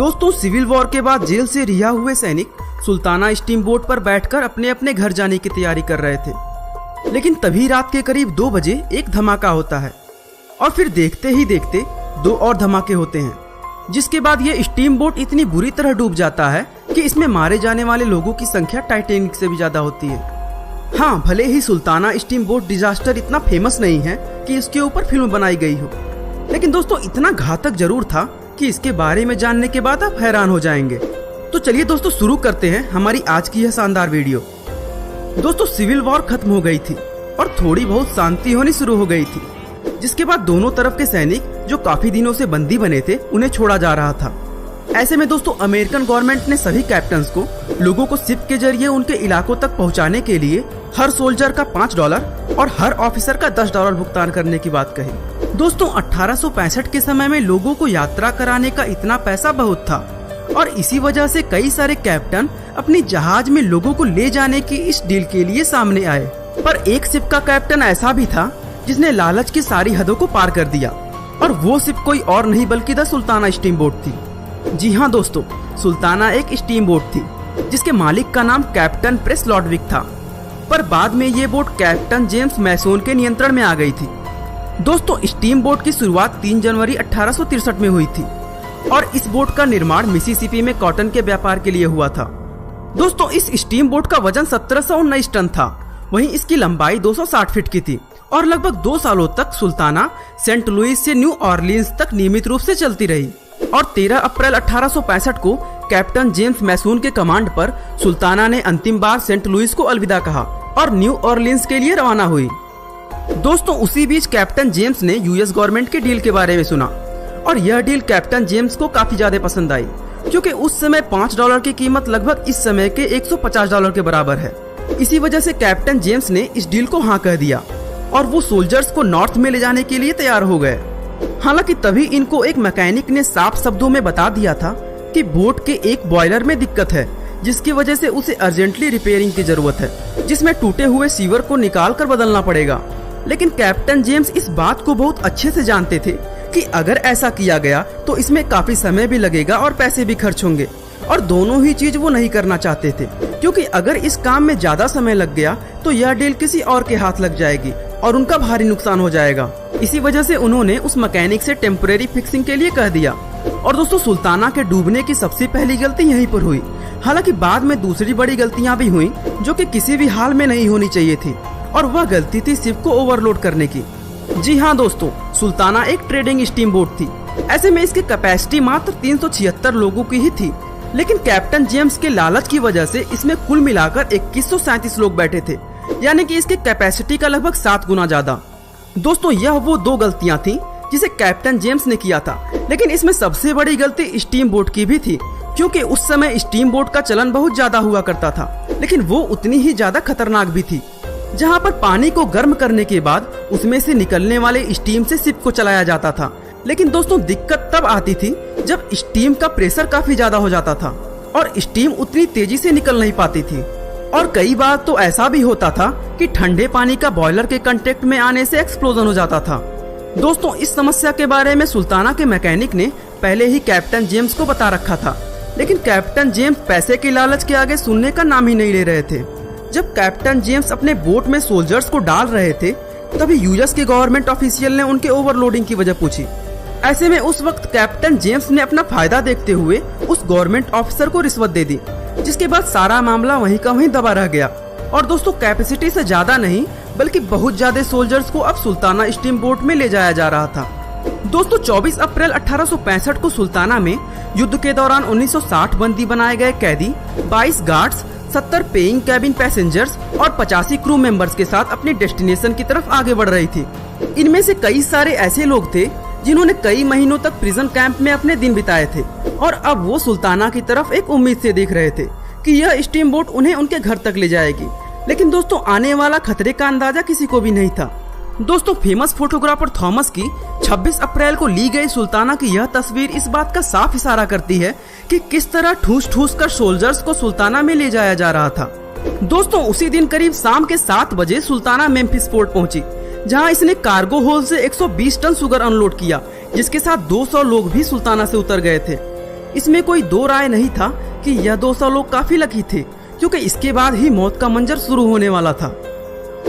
दोस्तों, civil war के बाद जेल से रिहा हुए सैनिक सुल्ताना स्टीम बोट पर बैठकर अपने अपने घर जाने की तैयारी कर रहे थे। लेकिन तभी रात के करीब 2 बजे एक धमाका होता है और फिर देखते ही देखते 2 और धमाके होते हैं, जिसके बाद ये स्टीम बोट इतनी बुरी तरह डूब जाता है कि इसमें मारे जाने वाले लोगों की संख्या टाइटैनिक से भी ज्यादा होती है। हाँ, भले ही सुल्ताना स्टीम बोट डिजास्टर इतना फेमस नहीं है कि इसके ऊपर फिल्म बनाई गई हो, लेकिन दोस्तों इतना घातक जरूर था कि इसके बारे में जानने के बाद आप हैरान हो जाएंगे। तो चलिए दोस्तों शुरू करते हैं हमारी आज की यह शानदार वीडियो। दोस्तों, सिविल वॉर खत्म हो गई थी और थोड़ी बहुत शांति होनी शुरू हो गई थी, जिसके बाद दोनों तरफ के सैनिक जो काफी दिनों से बंदी बने थे उन्हें छोड़ा जा रहा था। ऐसे में दोस्तों अमेरिकन गवर्नमेंट ने सभी कैप्टन्स को लोगों को शिप के जरिए उनके इलाकों तक पहुंचाने के लिए हर सोल्जर का $5 और हर ऑफिसर का $10 भुगतान करने की बात कही। दोस्तों 1865 के समय में लोगों को यात्रा कराने का इतना पैसा बहुत था और इसी वजह से कई सारे कैप्टन अपनी जहाज में लोगों को ले जाने की इस डील के लिए सामने आए। पर एक शिप का कैप्टन ऐसा भी था जिसने लालच की सारी हदों को पार कर दिया, और वो शिप कोई और नहीं बल्कि द सुल्ताना स्टीम बोट थी। जी हाँ दोस्तों, सुल्ताना एक स्टीम बोट थी जिसके मालिक का नाम कैप्टन प्रेस लॉडविक था, पर बाद में ये बोट कैप्टन जेम्स मैसोन के नियंत्रण में आ गई थी। दोस्तों स्टीम बोट की शुरुआत 3 जनवरी 1863 में हुई थी और इस बोट का निर्माण मिसिसिपी में कॉटन के व्यापार के लिए हुआ था। दोस्तों इस स्टीम बोट का वजन 1719 टन था, वहीं इसकी लंबाई 260 फीट की थी और लगभग 2 सालों तक सुल्ताना सेंट लुइस से न्यू ऑरलियंस तक नियमित रूप से चलती रही और 13 अप्रैल 1865 को कैप्टन जेम्स मैसून के कमांड पर सुल्ताना ने अंतिम बार सेंट लुइस को अलविदा कहा और न्यू ऑरलियंस के लिए रवाना हुई। दोस्तों उसी बीच कैप्टन जेम्स ने यूएस गवर्नमेंट के डील के बारे में सुना और यह डील कैप्टन जेम्स को काफी ज्यादा पसंद आई, क्योंकि उस समय $5 की कीमत लगभग इस समय के $150 के बराबर है। इसी वजह से कैप्टन जेम्स ने इस डील को हाँ कह दिया और वो सोल्जर्स को नॉर्थ में ले जाने के लिए तैयार हो गए। हालांकि तभी इनको एक मैकेनिक ने साफ शब्दों में बता दिया था कि बोट के एक बॉयलर में दिक्कत है, जिसकी वजह से उसे अर्जेंटली रिपेयरिंग की जरूरत है, जिसमें टूटे हुए सीवर को निकाल कर बदलना पड़ेगा। लेकिन कैप्टन जेम्स इस बात को बहुत अच्छे से जानते थे कि अगर ऐसा किया गया तो इसमें काफी समय भी लगेगा और पैसे भी खर्च होंगे, और दोनों ही चीज वो नहीं करना चाहते थे, क्योंकि अगर इस काम में ज्यादा समय लग गया तो यह डील किसी और के हाथ लग जाएगी और उनका भारी नुकसान हो जाएगा। इसी वजह से उन्होंने उस मैकेनिक से टेम्परेरी फिक्सिंग के लिए कह दिया। और दोस्तों सुल्ताना के डूबने की सबसे पहली गलती यहीं पर हुई। हालांकि बाद में दूसरी बड़ी गलतियां भी हुई जो कि किसी भी हाल में नहीं होनी चाहिए थी, और वह गलती थी शिप को ओवरलोड करने की। जी हाँ दोस्तों, सुल्ताना एक ट्रेडिंग स्टीम बोट थी। ऐसे में इसकी कैपेसिटी मात्र 376 लोगों की ही थी, लेकिन कैप्टन जेम्स के लालच की वजह से इसमें कुल मिलाकर 2137 लोग बैठे थे, यानी कि इसकी कैपेसिटी का लगभग 7 गुना ज्यादा। दोस्तों यह वो 2 गलतियां थी जिसे कैप्टन जेम्स ने किया था, लेकिन इसमें सबसे बड़ी गलती स्टीम बोट की भी थी, क्योंकि उस समय स्टीम बोट का चलन बहुत ज्यादा हुआ करता था, लेकिन वो उतनी ही ज्यादा खतरनाक भी थी, जहाँ पर पानी को गर्म करने के बाद उसमें से निकलने वाले स्टीम से शिप को चलाया जाता था। लेकिन दोस्तों दिक्कत तब आती थी जब स्टीम का प्रेशर काफी ज्यादा हो जाता था और स्टीम उतनी तेजी से निकल नहीं पाती थी, और कई बार तो ऐसा भी होता था कि ठंडे पानी का बॉयलर के कांटेक्ट में आने से एक्सप्लोजन हो जाता था। दोस्तों इस समस्या के बारे में सुल्ताना के मैकेनिक ने पहले ही कैप्टन जेम्स को बता रखा था, लेकिन कैप्टन जेम्स पैसे के लालच के आगे सुनने का नाम ही नहीं ले रहे थे। जब कैप्टन जेम्स अपने बोट में सोल्जर्स को डाल रहे थे, तभी यूएस के गवर्नमेंट ऑफिशियल ने उनके ओवरलोडिंग की वजह पूछी। ऐसे में उस वक्त कैप्टन जेम्स ने अपना फायदा देखते हुए उस गवर्नमेंट ऑफिसर को रिश्वत दे दी, जिसके बाद सारा मामला वहीं का वहीं दबा रह गया। और दोस्तों कैपेसिटी से ज्यादा नहीं बल्कि बहुत ज्यादा सोल्जर्स को अब सुल्ताना स्टीम बोट में ले जाया जा रहा था। दोस्तों 24 अप्रैल 1865 को सुल्ताना में युद्ध के दौरान 1960 बंदी बनाए गए कैदी, 22 गार्ड्स, 70 पेइंग कैबिन पैसेंजर्स और 85 क्रू मेंबर्स के साथ अपनी डेस्टिनेशन की तरफ आगे बढ़ रही थी। इनमें से कई सारे ऐसे लोग थे जिन्होंने कई महीनों तक प्रिजन कैंप में अपने दिन बिताए थे, और अब वो सुल्ताना की तरफ एक उम्मीद से देख रहे थे कि यह स्टीम बोट उन्हें उनके घर तक ले जाएगी। लेकिन दोस्तों आने वाला खतरे का अंदाजा किसी को भी नहीं था। दोस्तों फेमस फोटोग्राफर थॉमस की 26 अप्रैल को ली गई सुल्ताना की यह तस्वीर इस बात का साफ इशारा करती है कि किस तरह ठूस ठूस कर सोल्जर्स को सुल्ताना में ले जाया जा रहा था। दोस्तों उसी दिन करीब शाम के 7 बजे सुल्ताना मेम्फिस पोर्ट पहुंची, जहां इसने कार्गो होल से 120 टन शुगर अनलोड किया, जिसके साथ 200 लोग भी सुल्ताना से उतर गए थे। इसमें कोई दो राय नहीं था कि यह 200 लोग काफी लकी थे, क्योंकि इसके बाद ही मौत का मंजर शुरू होने वाला था।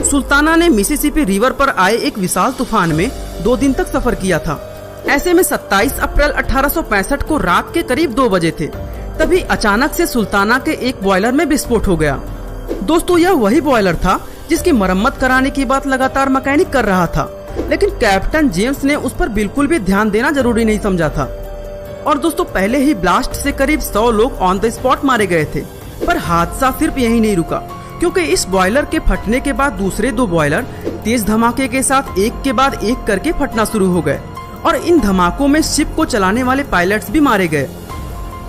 सुल्ताना ने मिसिसिपी रिवर पर आए एक विशाल तूफान में 2 दिन तक सफर किया था। ऐसे में 27 अप्रैल 1865 को रात के करीब 2 बजे थे, तभी अचानक से सुल्ताना के एक बॉयलर में विस्फोट हो गया। दोस्तों, यह वही बॉयलर था जिसकी मरम्मत कराने की बात लगातार मैकेनिक कर रहा था, लेकिन कैप्टन जेम्स ने उस पर बिल्कुल भी ध्यान देना जरूरी नहीं समझा था। और दोस्तों, पहले ही ब्लास्ट से करीब 100 लोग ऑन द स्पॉट मारे गए थे। पर हादसा सिर्फ यही नहीं रुका, क्योंकि इस बॉयलर के फटने के बाद दूसरे 2 बॉयलर तेज धमाके के साथ एक के बाद एक करके फटना शुरू हो गए, और इन धमाकों में शिप को चलाने वाले पायलट्स भी मारे गए।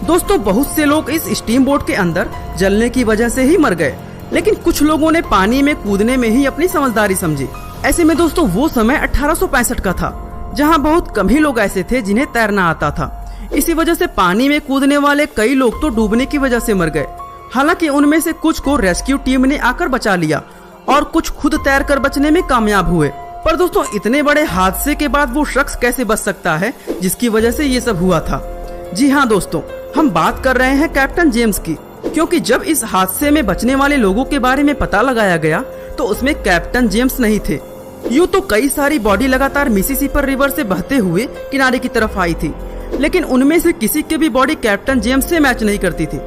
दोस्तों, बहुत से लोग इस स्टीम बोट के अंदर जलने की वजह से ही मर गए, लेकिन कुछ लोगों ने पानी में कूदने में ही अपनी समझदारी समझी। ऐसे में दोस्तों, वो समय 1865 का था, जहां बहुत कम ही लोग ऐसे थे जिन्हें तैरना आता था। इसी वजह से पानी में कूदने वाले कई लोग तो डूबने की वजह से मर गए। हालांकि उनमें से कुछ को रेस्क्यू टीम ने आकर बचा लिया और कुछ खुद तैरकर बचने में कामयाब हुए। पर दोस्तों, इतने बड़े हादसे के बाद वो शख्स कैसे बच सकता है जिसकी वजह से ये सब हुआ था? जी हाँ दोस्तों, हम बात कर रहे हैं कैप्टन जेम्स की, क्योंकि जब इस हादसे में बचने वाले लोगों के बारे में पता लगाया गया तो उसमें कैप्टन जेम्स नहीं थे। यूँ तो कई सारी बॉडी लगातार मिसिसिपी रिवर से बहते हुए किनारे की तरफ आई थी, लेकिन उनमें से किसी की भी बॉडी कैप्टन जेम्स से मैच नहीं करती थी।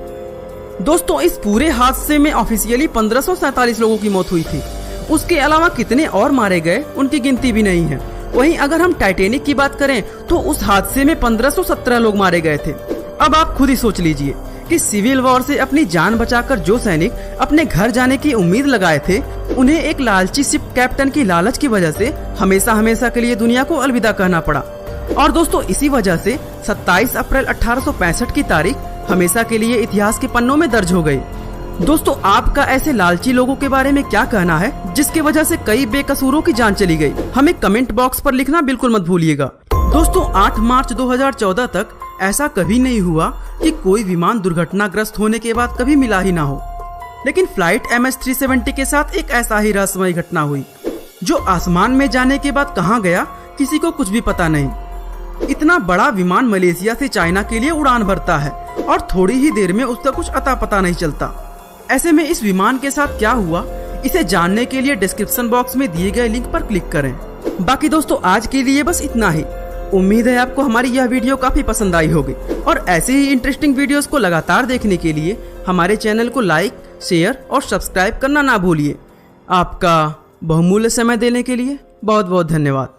दोस्तों, इस पूरे हादसे में ऑफिशियली 1547 लोगों की मौत हुई थी। उसके अलावा कितने और मारे गए उनकी गिनती भी नहीं है। वहीं अगर हम टाइटैनिक की बात करें तो उस हादसे में 1517 लोग मारे गए थे। अब आप खुद ही सोच लीजिए कि सिविल वॉर से अपनी जान बचाकर जो सैनिक अपने घर जाने की उम्मीद लगाए थे, उन्हें एक लालची शिप कैप्टन की लालच की वजह से हमेशा हमेशा के लिए दुनिया को अलविदा कहना पड़ा। और दोस्तों, इसी वजह से 27 अप्रैल 1865 की तारीख हमेशा के लिए इतिहास के पन्नों में दर्ज हो गई। दोस्तों, आपका ऐसे लालची लोगों के बारे में क्या कहना है जिसकी वजह से कई बेकसूरों की जान चली गई? हमें कमेंट बॉक्स पर लिखना बिल्कुल मत भूलिएगा। दोस्तों, 8 मार्च 2014 तक ऐसा कभी नहीं हुआ कि कोई विमान दुर्घटनाग्रस्त होने के बाद कभी मिला ही ना हो, लेकिन फ्लाइट MS-370 के साथ एक ऐसा ही रहस्यमय घटना हुई, जो आसमान में जाने के बाद कहां गया किसी को कुछ भी पता नहीं। इतना बड़ा विमान मलेशिया से चाइना के लिए उड़ान भरता है और थोड़ी ही देर में उसका कुछ अता पता नहीं चलता। ऐसे में इस विमान के साथ क्या हुआ, इसे जानने के लिए डिस्क्रिप्शन बॉक्स में दिए गए लिंक पर क्लिक करें। बाकी दोस्तों, आज के लिए बस इतना ही। उम्मीद है आपको हमारी यह वीडियो काफी पसंद आई होगी, और ऐसे ही इंटरेस्टिंग वीडियोस को लगातार देखने के लिए हमारे चैनल को लाइक, शेयर और सब्सक्राइब करना ना भूलिए। आपका बहुमूल्य समय देने के लिए बहुत बहुत धन्यवाद।